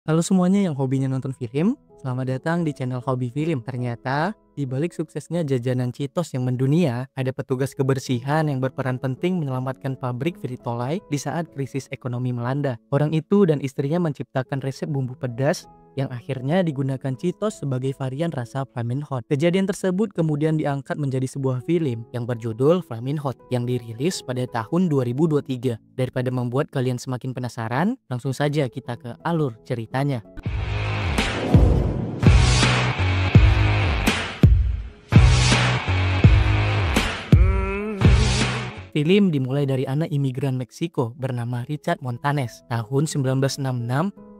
Halo semuanya yang hobinya nonton film, selamat datang di channel Hobi Film. Ternyata, di balik suksesnya jajanan Cheetos yang mendunia, ada petugas kebersihan yang berperan penting menyelamatkan pabrik Fritolay di saat krisis ekonomi melanda. Orang itu dan istrinya menciptakan resep bumbu pedas yang akhirnya digunakan Cheetos sebagai varian rasa Flamin' Hot. Kejadian tersebut kemudian diangkat menjadi sebuah film yang berjudul Flamin' Hot yang dirilis pada tahun 2023. Daripada membuat kalian semakin penasaran, langsung saja kita ke alur ceritanya. Film dimulai dari anak imigran Meksiko bernama Richard Montanes. Tahun 1966,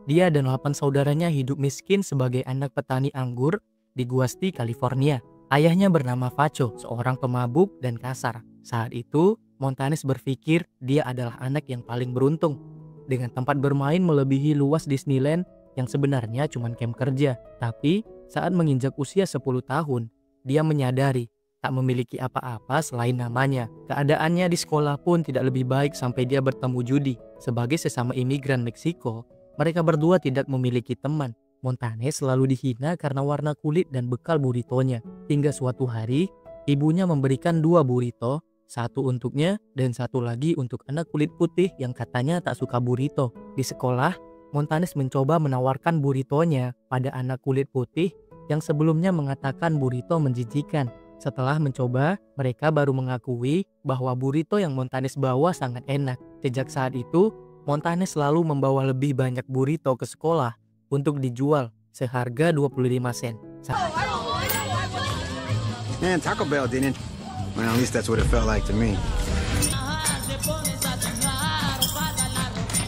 dia dan 8 saudaranya hidup miskin sebagai anak petani anggur di Guasti, California. Ayahnya bernama Facho, seorang pemabuk dan kasar. Saat itu, Montanes berpikir dia adalah anak yang paling beruntung. Dengan tempat bermain melebihi luas Disneyland yang sebenarnya cuma camp kerja. Tapi, saat menginjak usia 10 tahun, dia menyadari tak memiliki apa-apa selain namanya. Keadaannya di sekolah pun tidak lebih baik sampai dia bertemu Judy. Sebagai sesama imigran Meksiko, mereka berdua tidak memiliki teman. Montanes selalu dihina karena warna kulit dan bekal burritonya. Hingga suatu hari, ibunya memberikan 2 burrito, satu untuknya dan satu lagi untuk anak kulit putih yang katanya tak suka burrito. Di sekolah, Montanes mencoba menawarkan burritonya pada anak kulit putih yang sebelumnya mengatakan burrito menjijikan. Setelah mencoba, mereka baru mengakui bahwa burrito yang Montanes bawa sangat enak. Sejak saat itu, Montanes selalu membawa lebih banyak burrito ke sekolah untuk dijual seharga 25 sen. Man, Taco Bell didn't. Well, at least that's what it felt like to me.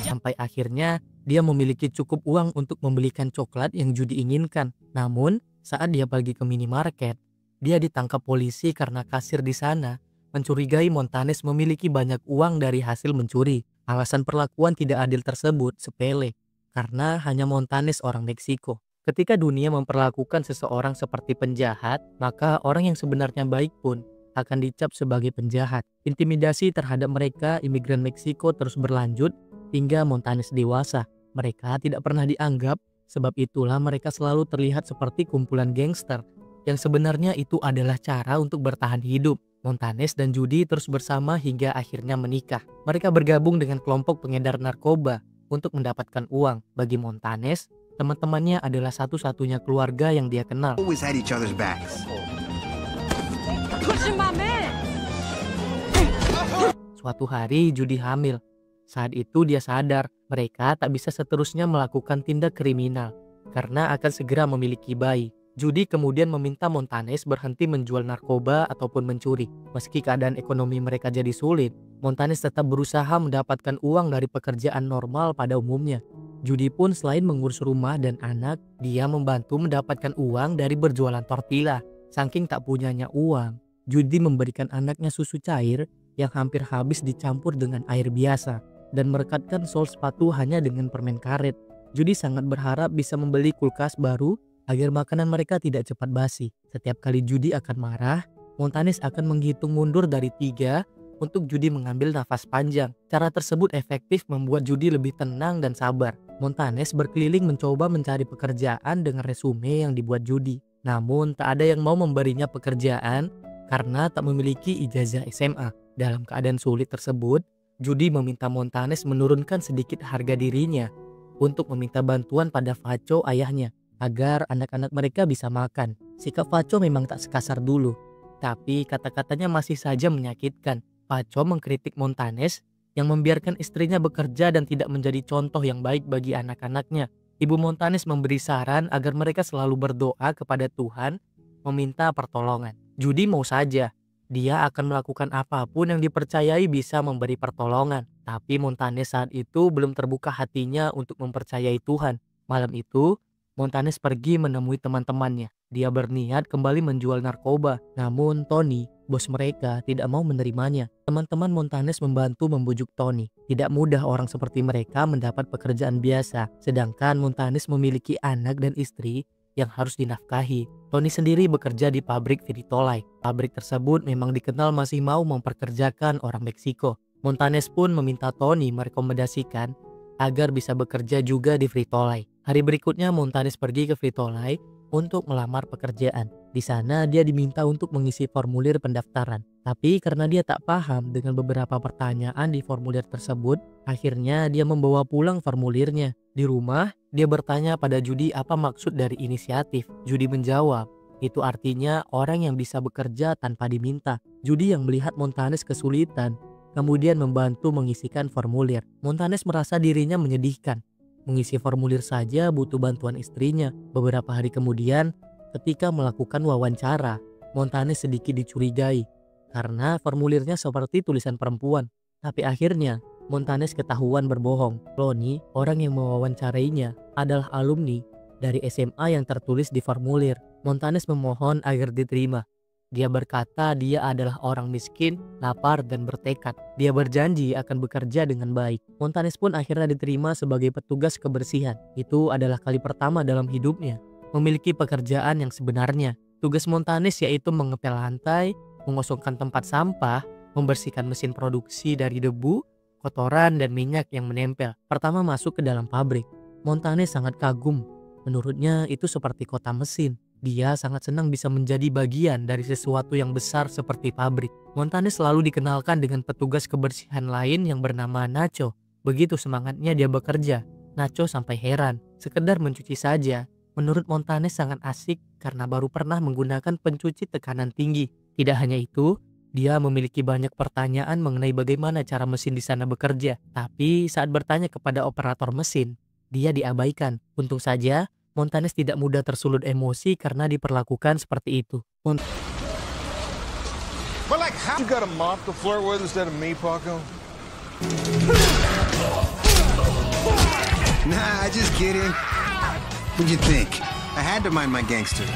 Sampai akhirnya, dia memiliki cukup uang untuk membelikan coklat yang Judy inginkan. Namun, saat dia pergi ke minimarket, dia ditangkap polisi karena kasir di sana mencurigai Montanes memiliki banyak uang dari hasil mencuri. Alasan perlakuan tidak adil tersebut sepele, karena hanya Montanes orang Meksiko. Ketika dunia memperlakukan seseorang seperti penjahat, maka orang yang sebenarnya baik pun akan dicap sebagai penjahat. Intimidasi terhadap mereka imigran Meksiko terus berlanjut hingga Montanes dewasa. Mereka tidak pernah dianggap, sebab itulah mereka selalu terlihat seperti kumpulan gangster yang sebenarnya itu adalah cara untuk bertahan hidup. Montanes dan Judy terus bersama hingga akhirnya menikah. Mereka bergabung dengan kelompok pengedar narkoba untuk mendapatkan uang. Bagi Montanes, teman-temannya adalah satu-satunya keluarga yang dia kenal. Always had each other's backs. Suatu hari Judy hamil. Saat itu dia sadar mereka tak bisa seterusnya melakukan tindak kriminal karena akan segera memiliki bayi. Judy kemudian meminta Montanes berhenti menjual narkoba ataupun mencuri. Meski keadaan ekonomi mereka jadi sulit, Montanes tetap berusaha mendapatkan uang dari pekerjaan normal pada umumnya. Judy pun selain mengurus rumah dan anak, dia membantu mendapatkan uang dari berjualan tortilla. Saking tak punyanya uang, Judy memberikan anaknya susu cair yang hampir habis dicampur dengan air biasa dan merekatkan sol sepatu hanya dengan permen karet. Judy sangat berharap bisa membeli kulkas baru agar makanan mereka tidak cepat basi. Setiap kali Judy akan marah, Montanes akan menghitung mundur dari 3 untuk Judy mengambil nafas panjang. Cara tersebut efektif membuat Judy lebih tenang dan sabar. Montanes berkeliling mencoba mencari pekerjaan dengan resume yang dibuat Judy. Namun tak ada yang mau memberinya pekerjaan karena tak memiliki ijazah SMA. Dalam keadaan sulit tersebut, Judy meminta Montanes menurunkan sedikit harga dirinya untuk meminta bantuan pada Facho ayahnya agar anak-anak mereka bisa makan. Sikap Facho memang tak sekasar dulu, tapi kata-katanya masih saja menyakitkan. Facho mengkritik Montanes yang membiarkan istrinya bekerja dan tidak menjadi contoh yang baik bagi anak-anaknya. Ibu Montanes memberi saran agar mereka selalu berdoa kepada Tuhan, meminta pertolongan. Judy mau saja, dia akan melakukan apapun yang dipercayai bisa memberi pertolongan. Tapi Montanes saat itu belum terbuka hatinya untuk mempercayai Tuhan. Malam itu, Montanes pergi menemui teman-temannya. Dia berniat kembali menjual narkoba. Namun Tony, bos mereka, tidak mau menerimanya. Teman-teman Montanes membantu membujuk Tony. Tidak mudah orang seperti mereka mendapat pekerjaan biasa. Sedangkan Montanes memiliki anak dan istri yang harus dinafkahi. Tony sendiri bekerja di pabrik Fritolay. Pabrik tersebut memang dikenal masih mau memperkerjakan orang Meksiko. Montanes pun meminta Tony merekomendasikan agar bisa bekerja juga di Fritolay. Hari berikutnya Montanes pergi ke Frito-Lay untuk melamar pekerjaan. Di sana dia diminta untuk mengisi formulir pendaftaran. Tapi karena dia tak paham dengan beberapa pertanyaan di formulir tersebut, akhirnya dia membawa pulang formulirnya. Di rumah, dia bertanya pada Judy apa maksud dari inisiatif. Judy menjawab, itu artinya orang yang bisa bekerja tanpa diminta. Judy yang melihat Montanes kesulitan, kemudian membantu mengisikan formulir. Montanes merasa dirinya menyedihkan. Mengisi formulir saja butuh bantuan istrinya. Beberapa hari kemudian, ketika melakukan wawancara, Montanes sedikit dicurigai karena formulirnya seperti tulisan perempuan. Tapi akhirnya, Montanes ketahuan berbohong. Ronnie, orang yang mewawancarainya, adalah alumni dari SMA yang tertulis di formulir. Montanes memohon agar diterima. Dia berkata dia adalah orang miskin, lapar, dan bertekad. Dia berjanji akan bekerja dengan baik. Montanes pun akhirnya diterima sebagai petugas kebersihan. Itu adalah kali pertama dalam hidupnya memiliki pekerjaan yang sebenarnya. Tugas Montanes yaitu mengepel lantai, mengosongkan tempat sampah, membersihkan mesin produksi dari debu, kotoran, dan minyak yang menempel. Pertama masuk ke dalam pabrik, Montanes sangat kagum. Menurutnya itu seperti kota mesin. Dia sangat senang bisa menjadi bagian dari sesuatu yang besar seperti pabrik. Montanes selalu dikenalkan dengan petugas kebersihan lain yang bernama Nacho. Begitu semangatnya dia bekerja, Nacho sampai heran. Sekedar mencuci saja, menurut Montanes sangat asik karena baru pernah menggunakan pencuci tekanan tinggi. Tidak hanya itu, dia memiliki banyak pertanyaan mengenai bagaimana cara mesin di sana bekerja. Tapi saat bertanya kepada operator mesin, dia diabaikan. Untung saja, Montanes tidak mudah tersulut emosi karena diperlakukan seperti itu. But like, how you got a mop to flirt with instead of me, Paco? Nah, just kidding. What'd you think? I had to mind my gangster.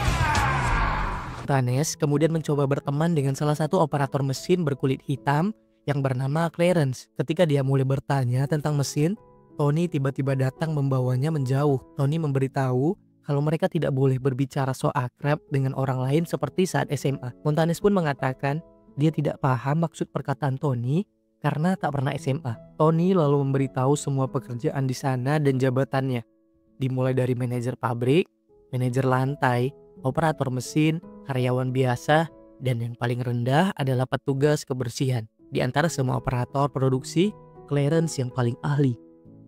Montanes kemudian mencoba berteman dengan salah satu operator mesin berkulit hitam yang bernama Clarence. Ketika dia mulai bertanya tentang mesin, Tony tiba-tiba datang membawanya menjauh. Tony memberitahu kalau mereka tidak boleh berbicara so akrab dengan orang lain seperti saat SMA. Montanes pun mengatakan dia tidak paham maksud perkataan Tony karena tak pernah SMA. Tony lalu memberitahu semua pekerjaan di sana dan jabatannya. Dimulai dari manajer pabrik, manajer lantai, operator mesin, karyawan biasa, dan yang paling rendah adalah petugas kebersihan. Di antara semua operator produksi, Clarence yang paling ahli.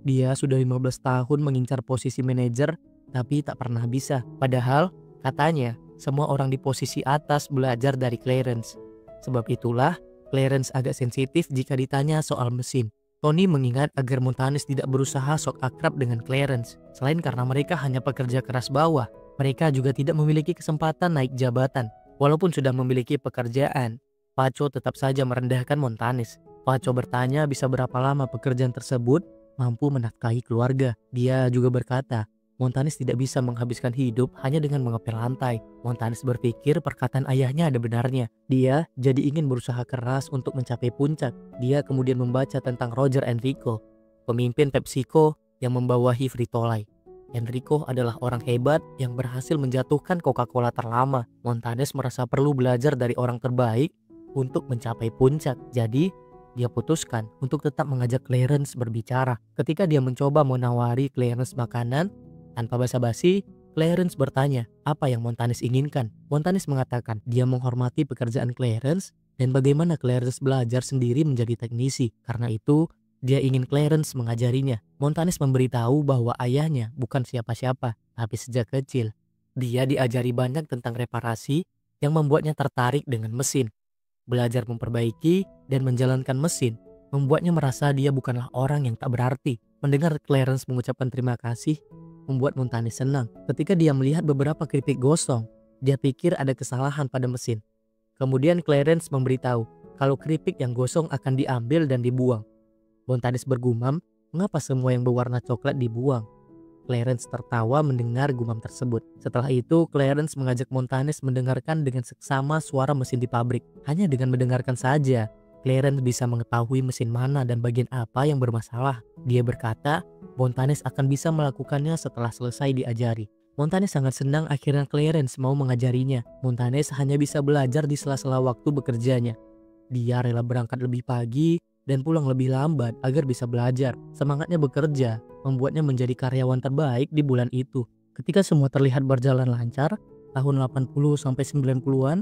Dia sudah 15 tahun mengincar posisi manajer tapi tak pernah bisa. Padahal katanya semua orang di posisi atas belajar dari Clarence. Sebab itulah Clarence agak sensitif jika ditanya soal mesin. Tony mengingat agar Montanes tidak berusaha sok akrab dengan Clarence. Selain karena mereka hanya pekerja keras bawah, mereka juga tidak memiliki kesempatan naik jabatan. Walaupun sudah memiliki pekerjaan, Paco tetap saja merendahkan Montanes. Paco bertanya bisa berapa lama pekerjaan tersebut mampu menafkahi keluarga. Dia juga berkata, Montanes tidak bisa menghabiskan hidup hanya dengan mengepel lantai. Montanes berpikir perkataan ayahnya ada benarnya. Dia jadi ingin berusaha keras untuk mencapai puncak. Dia kemudian membaca tentang Roger Enrico, pemimpin PepsiCo yang membawahi Frito-Lay. Enrico adalah orang hebat yang berhasil menjatuhkan Coca-Cola terlama. Montanes merasa perlu belajar dari orang terbaik untuk mencapai puncak. Jadi, dia putuskan untuk tetap mengajak Clarence berbicara. Ketika dia mencoba menawari Clarence makanan, tanpa basa-basi, Clarence bertanya apa yang Montanes inginkan. Montanes mengatakan dia menghormati pekerjaan Clarence dan bagaimana Clarence belajar sendiri menjadi teknisi. Karena itu, dia ingin Clarence mengajarinya. Montanes memberitahu bahwa ayahnya bukan siapa-siapa, tapi sejak kecil dia diajari banyak tentang reparasi yang membuatnya tertarik dengan mesin. Belajar memperbaiki dan menjalankan mesin membuatnya merasa dia bukanlah orang yang tak berarti. Mendengar Clarence mengucapkan terima kasih membuat Montanes senang. Ketika dia melihat beberapa keripik gosong, dia pikir ada kesalahan pada mesin. Kemudian Clarence memberitahu kalau keripik yang gosong akan diambil dan dibuang. Montanes bergumam, mengapa semua yang berwarna coklat dibuang? Clarence tertawa mendengar gumam tersebut. Setelah itu, Clarence mengajak Montanes mendengarkan dengan seksama suara mesin di pabrik. Hanya dengan mendengarkan saja, Clarence bisa mengetahui mesin mana dan bagian apa yang bermasalah. Dia berkata, Montanes akan bisa melakukannya setelah selesai diajari. Montanes sangat senang akhirnya Clarence mau mengajarinya. Montanes hanya bisa belajar di sela-sela waktu bekerjanya. Dia rela berangkat lebih pagi dan pulang lebih lambat agar bisa belajar. Semangatnya bekerja membuatnya menjadi karyawan terbaik di bulan itu. Ketika semua terlihat berjalan lancar, tahun 80 sampai 90-an,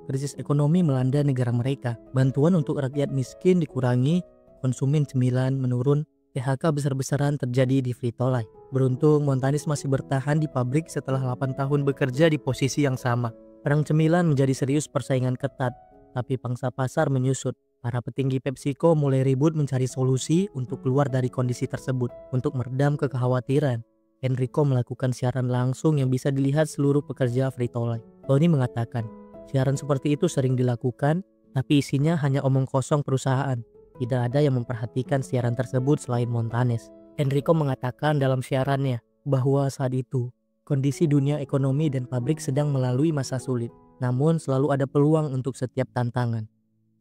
krisis ekonomi melanda negara mereka. Bantuan untuk rakyat miskin dikurangi, konsumen cemilan menurun, PHK besar-besaran terjadi di Frito-Lay. Beruntung Montanes masih bertahan di pabrik setelah 8 tahun bekerja di posisi yang sama. Perang cemilan menjadi serius, persaingan ketat, tapi pangsa pasar menyusut. Para petinggi PepsiCo mulai ribut mencari solusi untuk keluar dari kondisi tersebut. Untuk meredam kekhawatiran, Enrico melakukan siaran langsung yang bisa dilihat seluruh pekerja Frito-Lay. Tony mengatakan, siaran seperti itu sering dilakukan, tapi isinya hanya omong kosong perusahaan. Tidak ada yang memperhatikan siaran tersebut selain Montanes. Enrico mengatakan dalam siarannya bahwa saat itu kondisi dunia ekonomi dan pabrik sedang melalui masa sulit, namun selalu ada peluang untuk setiap tantangan.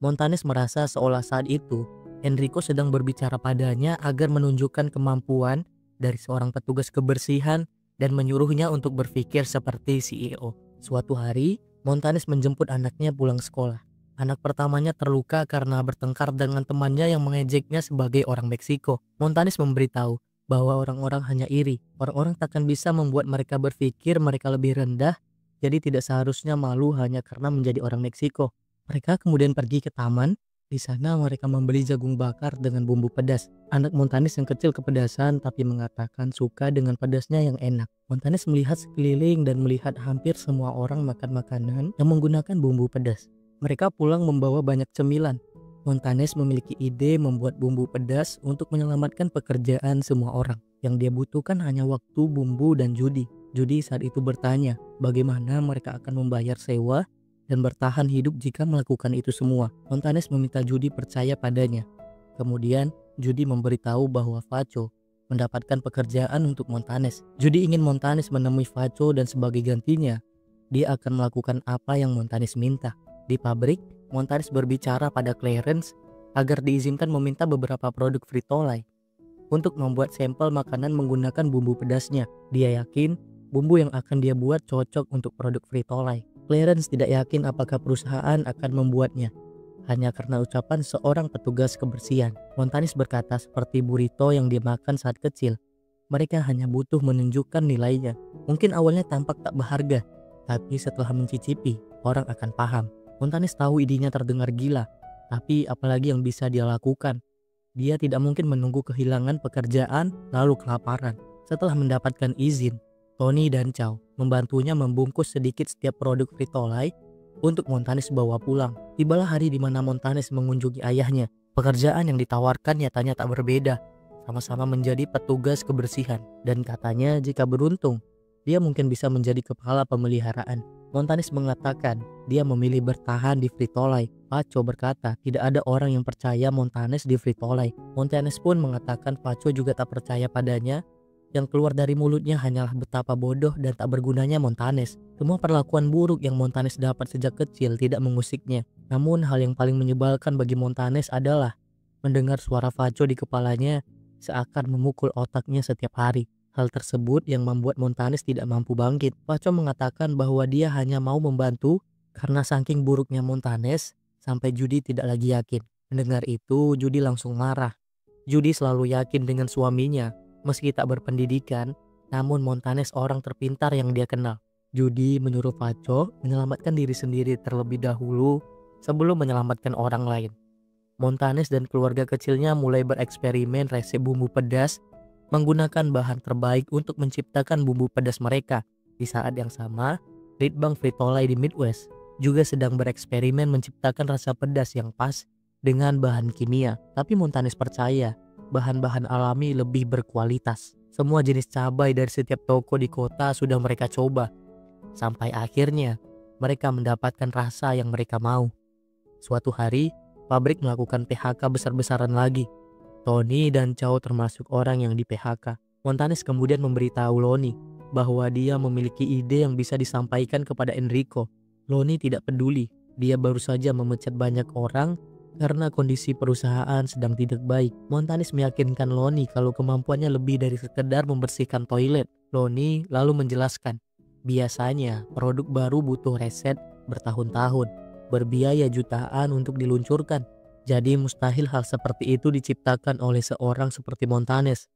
Montanes merasa seolah saat itu Enrico sedang berbicara padanya agar menunjukkan kemampuan dari seorang petugas kebersihan dan menyuruhnya untuk berpikir seperti CEO. Suatu hari, Montanes menjemput anaknya pulang sekolah. Anak pertamanya terluka karena bertengkar dengan temannya yang mengejeknya sebagai orang Meksiko. Montanes memberitahu bahwa orang-orang hanya iri. Orang-orang takkan bisa membuat mereka berpikir mereka lebih rendah, jadi tidak seharusnya malu hanya karena menjadi orang Meksiko. Mereka kemudian pergi ke taman. Di sana mereka membeli jagung bakar dengan bumbu pedas. Anak Montanes yang kecil kepedasan tapi mengatakan suka dengan pedasnya yang enak. Montanes melihat sekeliling dan melihat hampir semua orang makan makanan yang menggunakan bumbu pedas. Mereka pulang membawa banyak cemilan. Montanes memiliki ide membuat bumbu pedas untuk menyelamatkan pekerjaan semua orang. Yang dia butuhkan hanya waktu, bumbu, dan judi. Judi saat itu bertanya bagaimana mereka akan membayar sewa dan bertahan hidup jika melakukan itu semua. Montanes meminta Judy percaya padanya. Kemudian Judy memberitahu bahwa Facho mendapatkan pekerjaan untuk Montanes. Judy ingin Montanes menemui Facho dan sebagai gantinya dia akan melakukan apa yang Montanes minta. Di pabrik, Montanes berbicara pada Clarence agar diizinkan meminta beberapa produk Frito-Lay untuk membuat sampel makanan menggunakan bumbu pedasnya. Dia yakin bumbu yang akan dia buat cocok untuk produk Frito-Lay. Clarence tidak yakin apakah perusahaan akan membuatnya, hanya karena ucapan seorang petugas kebersihan. Montanes berkata seperti burrito yang dia makan saat kecil. Mereka hanya butuh menunjukkan nilainya. Mungkin awalnya tampak tak berharga, tapi setelah mencicipi, orang akan paham. Montanes tahu idenya terdengar gila, tapi apalagi yang bisa dia lakukan. Dia tidak mungkin menunggu kehilangan pekerjaan lalu kelaparan. Setelah mendapatkan izin, Tony dan Chow membantunya membungkus sedikit setiap produk Frito-Lay untuk Montanes bawa pulang. Tibalah hari di mana Montanes mengunjungi ayahnya. Pekerjaan yang ditawarkan nyatanya tak berbeda. Sama-sama menjadi petugas kebersihan. Dan katanya jika beruntung, dia mungkin bisa menjadi kepala pemeliharaan. Montanes mengatakan dia memilih bertahan di Frito-Lay. Facho berkata tidak ada orang yang percaya Montanes di Frito-Lay. Montanes pun mengatakan Facho juga tak percaya padanya. Yang keluar dari mulutnya hanyalah betapa bodoh dan tak bergunanya Montanes. Semua perlakuan buruk yang Montanes dapat sejak kecil tidak mengusiknya. Namun hal yang paling menyebalkan bagi Montanes adalah mendengar suara Facho di kepalanya seakan memukul otaknya setiap hari. Hal tersebut yang membuat Montanes tidak mampu bangkit. Facho mengatakan bahwa dia hanya mau membantu karena saking buruknya Montanes sampai Judy tidak lagi yakin. Mendengar itu, Judy langsung marah. Judy selalu yakin dengan suaminya. Meski tak berpendidikan, namun Montanes orang terpintar yang dia kenal. Judy menyuruh Facho menyelamatkan diri sendiri terlebih dahulu sebelum menyelamatkan orang lain. Montanes dan keluarga kecilnya mulai bereksperimen resep bumbu pedas menggunakan bahan terbaik untuk menciptakan bumbu pedas mereka. Di saat yang sama, Litbang Frito-Lay di Midwest juga sedang bereksperimen menciptakan rasa pedas yang pas dengan bahan kimia. Tapi Montanes percaya bahan-bahan alami lebih berkualitas. Semua jenis cabai dari setiap toko di kota sudah mereka coba. Sampai akhirnya mereka mendapatkan rasa yang mereka mau. Suatu hari, pabrik melakukan PHK besar-besaran lagi. Tony dan Chow termasuk orang yang di PHK. Montanes kemudian memberitahu Lonnie bahwa dia memiliki ide yang bisa disampaikan kepada Enrico. Lonnie tidak peduli. Dia baru saja memecat banyak orang karena kondisi perusahaan sedang tidak baik. Montanes meyakinkan Lonnie kalau kemampuannya lebih dari sekedar membersihkan toilet. Lonnie lalu menjelaskan, biasanya produk baru butuh riset bertahun-tahun, berbiaya jutaan untuk diluncurkan. Jadi mustahil hal seperti itu diciptakan oleh seorang seperti Montanes.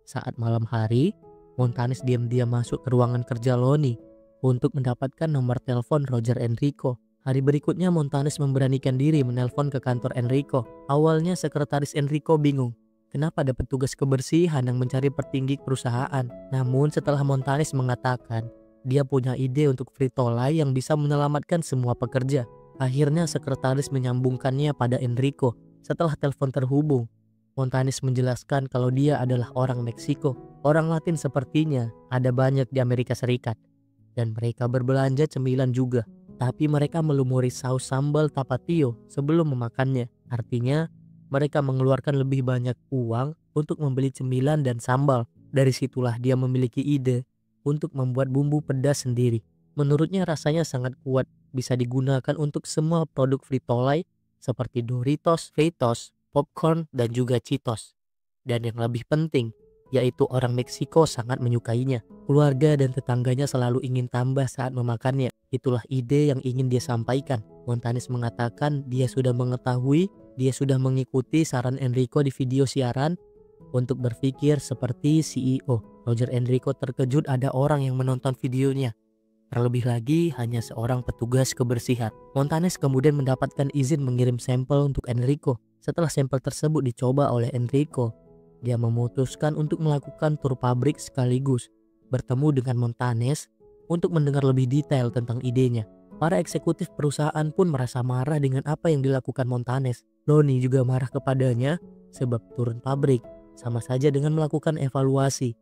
Saat malam hari, Montanes diam-diam masuk ke ruangan kerja Loni untuk mendapatkan nomor telepon Roger Enrico. Hari berikutnya Montanes memberanikan diri menelpon ke kantor Enrico. Awalnya sekretaris Enrico bingung. Kenapa ada petugas kebersihan yang mencari petinggi perusahaan? Namun setelah Montanes mengatakan dia punya ide untuk Frito-Lay yang bisa menyelamatkan semua pekerja. Akhirnya sekretaris menyambungkannya pada Enrico. Setelah telepon terhubung, Montanes menjelaskan kalau dia adalah orang Meksiko. Orang Latin sepertinya ada banyak di Amerika Serikat. Dan mereka berbelanja cemilan juga. Tapi mereka melumuri saus sambal tapatio sebelum memakannya. Artinya mereka mengeluarkan lebih banyak uang untuk membeli cemilan dan sambal. Dari situlah dia memiliki ide untuk membuat bumbu pedas sendiri. Menurutnya rasanya sangat kuat, bisa digunakan untuk semua produk Frito-Lay seperti Doritos, Fritos, popcorn, dan juga Cheetos. Dan yang lebih penting, yaitu orang Meksiko sangat menyukainya. Keluarga dan tetangganya selalu ingin tambah saat memakannya. Itulah ide yang ingin dia sampaikan. Montanes mengatakan dia sudah mengetahui, dia sudah mengikuti saran Enrico di video siaran untuk berpikir seperti CEO. Roger Enrico terkejut ada orang yang menonton videonya. Terlebih lagi hanya seorang petugas kebersihan. Montanes kemudian mendapatkan izin mengirim sampel untuk Enrico. Setelah sampel tersebut dicoba oleh Enrico, dia memutuskan untuk melakukan tur pabrik sekaligus bertemu dengan Montanes untuk mendengar lebih detail tentang idenya. Para eksekutif perusahaan pun merasa marah dengan apa yang dilakukan Montanes. Loni juga marah kepadanya sebab turun pabrik sama saja dengan melakukan evaluasi.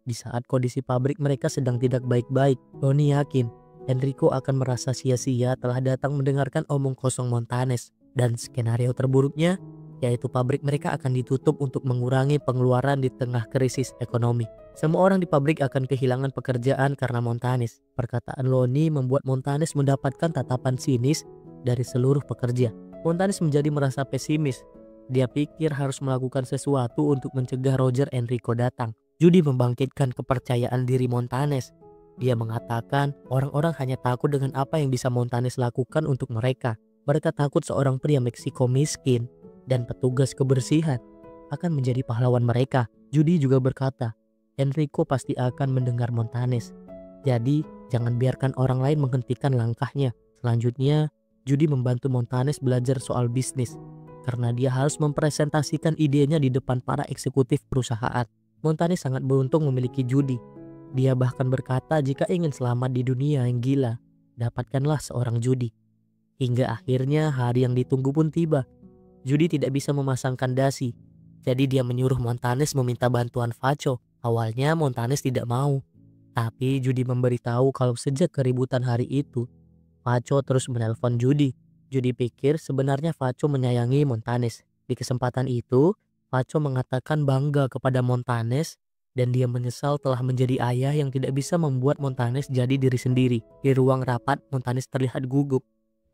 Di saat kondisi pabrik mereka sedang tidak baik-baik, Loni yakin Enrico akan merasa sia-sia telah datang mendengarkan omong kosong Montanes. Dan skenario terburuknya yaitu pabrik mereka akan ditutup untuk mengurangi pengeluaran di tengah krisis ekonomi. Semua orang di pabrik akan kehilangan pekerjaan karena Montanes. Perkataan Loni membuat Montanes mendapatkan tatapan sinis dari seluruh pekerja. Montanes menjadi merasa pesimis. Dia pikir harus melakukan sesuatu untuk mencegah Roger Enrico datang. Judi membangkitkan kepercayaan diri Montanes. Dia mengatakan orang-orang hanya takut dengan apa yang bisa Montanes lakukan untuk mereka. Mereka takut seorang pria Meksiko miskin dan petugas kebersihan akan menjadi pahlawan mereka. Judi juga berkata, Enrico pasti akan mendengar Montanes. Jadi, jangan biarkan orang lain menghentikan langkahnya. Selanjutnya, Judi membantu Montanes belajar soal bisnis karena dia harus mempresentasikan idenya di depan para eksekutif perusahaan. Montanes sangat beruntung memiliki Judi. Dia bahkan berkata jika ingin selamat di dunia yang gila, dapatkanlah seorang Judi. Hingga akhirnya hari yang ditunggu pun tiba. Judi tidak bisa memasangkan dasi, jadi dia menyuruh Montanes meminta bantuan Facho. Awalnya Montanes tidak mau, tapi Judi memberitahu kalau sejak keributan hari itu, Facho terus menelpon Judi. Judi pikir sebenarnya Facho menyayangi Montanes. Di kesempatan itu, Facho mengatakan bangga kepada Montanes dan dia menyesal telah menjadi ayah yang tidak bisa membuat Montanes jadi diri sendiri. Di ruang rapat, Montanes terlihat gugup.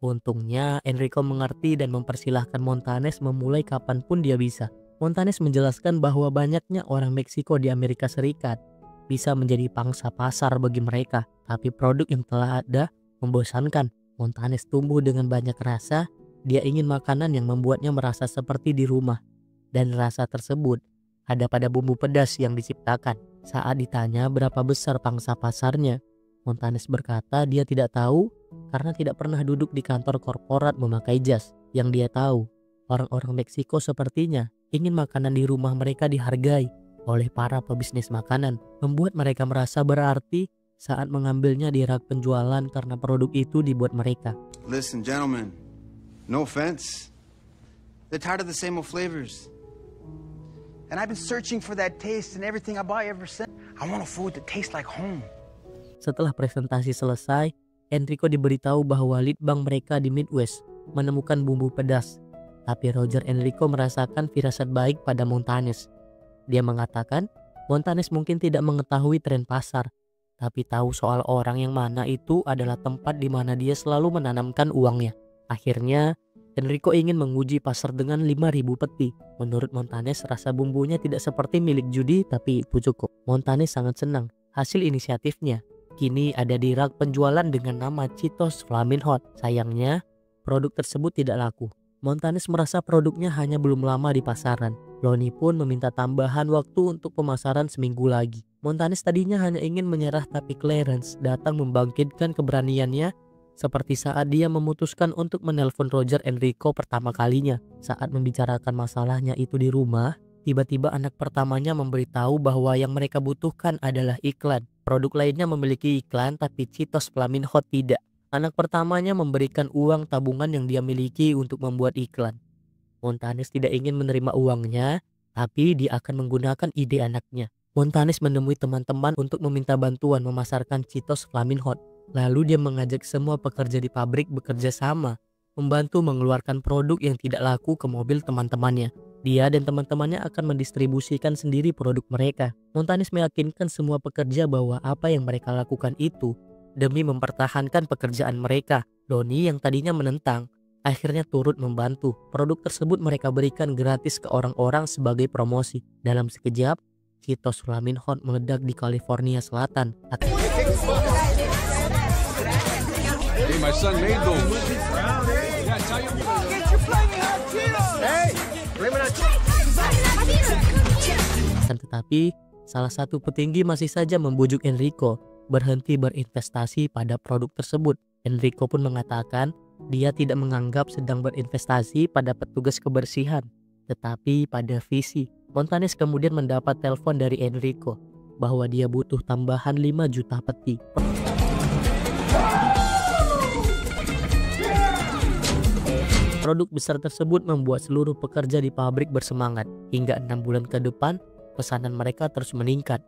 Untungnya Enrico mengerti dan mempersilahkan Montanes memulai kapanpun dia bisa. Montanes menjelaskan bahwa banyaknya orang Meksiko di Amerika Serikat bisa menjadi pangsa pasar bagi mereka, tapi produk yang telah ada membosankan. Montanes tumbuh dengan banyak rasa, dia ingin makanan yang membuatnya merasa seperti di rumah. Dan rasa tersebut ada pada bumbu pedas yang diciptakan. Saat ditanya berapa besar pangsa pasarnya, Montanes berkata dia tidak tahu karena tidak pernah duduk di kantor korporat memakai jas. Yang dia tahu, orang-orang Meksiko sepertinya ingin makanan di rumah mereka dihargai oleh para pebisnis makanan, membuat mereka merasa berarti saat mengambilnya di rak penjualan karena produk itu dibuat mereka. Listen, gentlemen, no offense. They're tired of the same old flavors. And I've been searching for that taste in everything I buy ever since. I want a food that tastes like home. Setelah presentasi selesai, Enrico diberitahu bahwa lead bank mereka di Midwest menemukan bumbu pedas. Tapi Roger Enrico merasakan firasat baik pada Montanes. Dia mengatakan Montanes mungkin tidak mengetahui tren pasar, tapi tahu soal orang yang mana itu adalah tempat di mana dia selalu menanamkan uangnya. Akhirnya, Enrico ingin menguji pasar dengan 5.000 peti. Menurut Montanes, rasa bumbunya tidak seperti milik Judi, tapi itu cukup. Montanes sangat senang hasil inisiatifnya. Kini ada di rak penjualan dengan nama Cheetos Flamin' Hot. Sayangnya, produk tersebut tidak laku. Montanes merasa produknya hanya belum lama di pasaran. Lonnie pun meminta tambahan waktu untuk pemasaran seminggu lagi. Montanes tadinya hanya ingin menyerah, tapi Clarence datang membangkitkan keberaniannya, seperti saat dia memutuskan untuk menelpon Roger Enrico pertama kalinya. Saat membicarakan masalahnya itu di rumah, tiba-tiba anak pertamanya memberitahu bahwa yang mereka butuhkan adalah iklan. Produk lainnya memiliki iklan, tapi Cheetos Flamin' Hot tidak. Anak pertamanya memberikan uang tabungan yang dia miliki untuk membuat iklan. Montanes tidak ingin menerima uangnya, tapi dia akan menggunakan ide anaknya. Montanes menemui teman-teman untuk meminta bantuan memasarkan Cheetos Flamin' Hot. Lalu dia mengajak semua pekerja di pabrik bekerja sama, membantu mengeluarkan produk yang tidak laku ke mobil teman-temannya. Dia dan teman-temannya akan mendistribusikan sendiri produk mereka. Montanes meyakinkan semua pekerja bahwa apa yang mereka lakukan itu demi mempertahankan pekerjaan mereka. Lonnie yang tadinya menentang, akhirnya turut membantu. Produk tersebut mereka berikan gratis ke orang-orang sebagai promosi. Dalam sekejap, Cheetos Flamin' Hot meledak di California Selatan. Hey, my son made those. Tetapi salah satu petinggi masih saja membujuk Enrico berhenti berinvestasi pada produk tersebut. Enrico pun mengatakan dia tidak menganggap sedang berinvestasi pada petugas kebersihan, tetapi pada visi. Montanes kemudian mendapat telepon dari Enrico bahwa dia butuh tambahan 5 juta peti. Produk besar tersebut membuat seluruh pekerja di pabrik bersemangat. Hingga 6 bulan ke depan, pesanan mereka terus meningkat.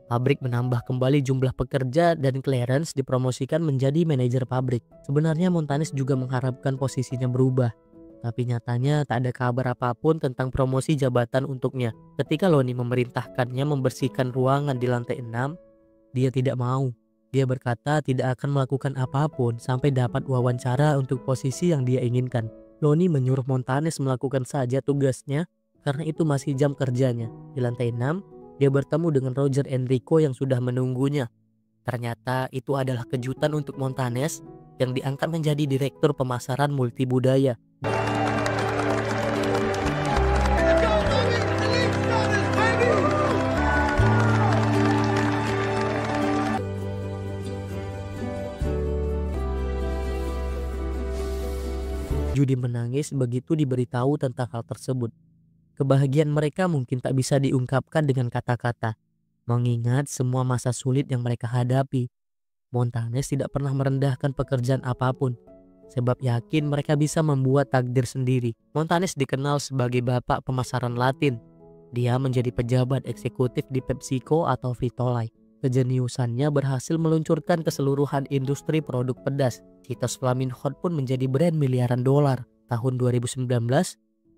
Pabrik menambah kembali jumlah pekerja dan Clarence dipromosikan menjadi manajer pabrik. Sebenarnya Montanes juga mengharapkan posisinya berubah, tapi nyatanya tak ada kabar apapun tentang promosi jabatan untuknya. Ketika Lonnie memerintahkannya membersihkan ruangan di lantai 6, dia tidak mau. Dia berkata tidak akan melakukan apapun sampai dapat wawancara untuk posisi yang dia inginkan. Lonnie menyuruh Montanes melakukan saja tugasnya karena itu masih jam kerjanya. Di lantai 6, dia bertemu dengan Roger Enrico yang sudah menunggunya. Ternyata itu adalah kejutan untuk Montanes yang diangkat menjadi direktur pemasaran multibudaya. Judy menangis begitu diberitahu tentang hal tersebut. Kebahagiaan mereka mungkin tak bisa diungkapkan dengan kata-kata, mengingat semua masa sulit yang mereka hadapi. Montanes tidak pernah merendahkan pekerjaan apapun, sebab yakin mereka bisa membuat takdir sendiri. Montanes dikenal sebagai bapak pemasaran Latin. Dia menjadi pejabat eksekutif di PepsiCo atau Frito-Lay. Kejeniusannya berhasil meluncurkan keseluruhan industri produk pedas. Cheetos Flamin' Hot pun menjadi brand miliaran dolar. Tahun 2019,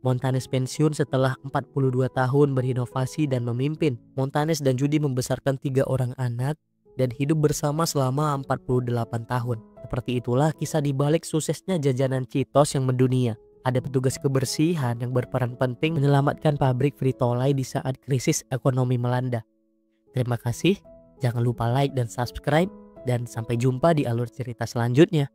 Montanes pensiun setelah 42 tahun berinovasi dan memimpin. Montanes dan Judy membesarkan 3 orang anak dan hidup bersama selama 48 tahun. Seperti itulah kisah dibalik suksesnya jajanan Cheetos yang mendunia. Ada petugas kebersihan yang berperan penting menyelamatkan pabrik Frito-Lay di saat krisis ekonomi melanda. Terima kasih, jangan lupa like dan subscribe, dan sampai jumpa di alur cerita selanjutnya.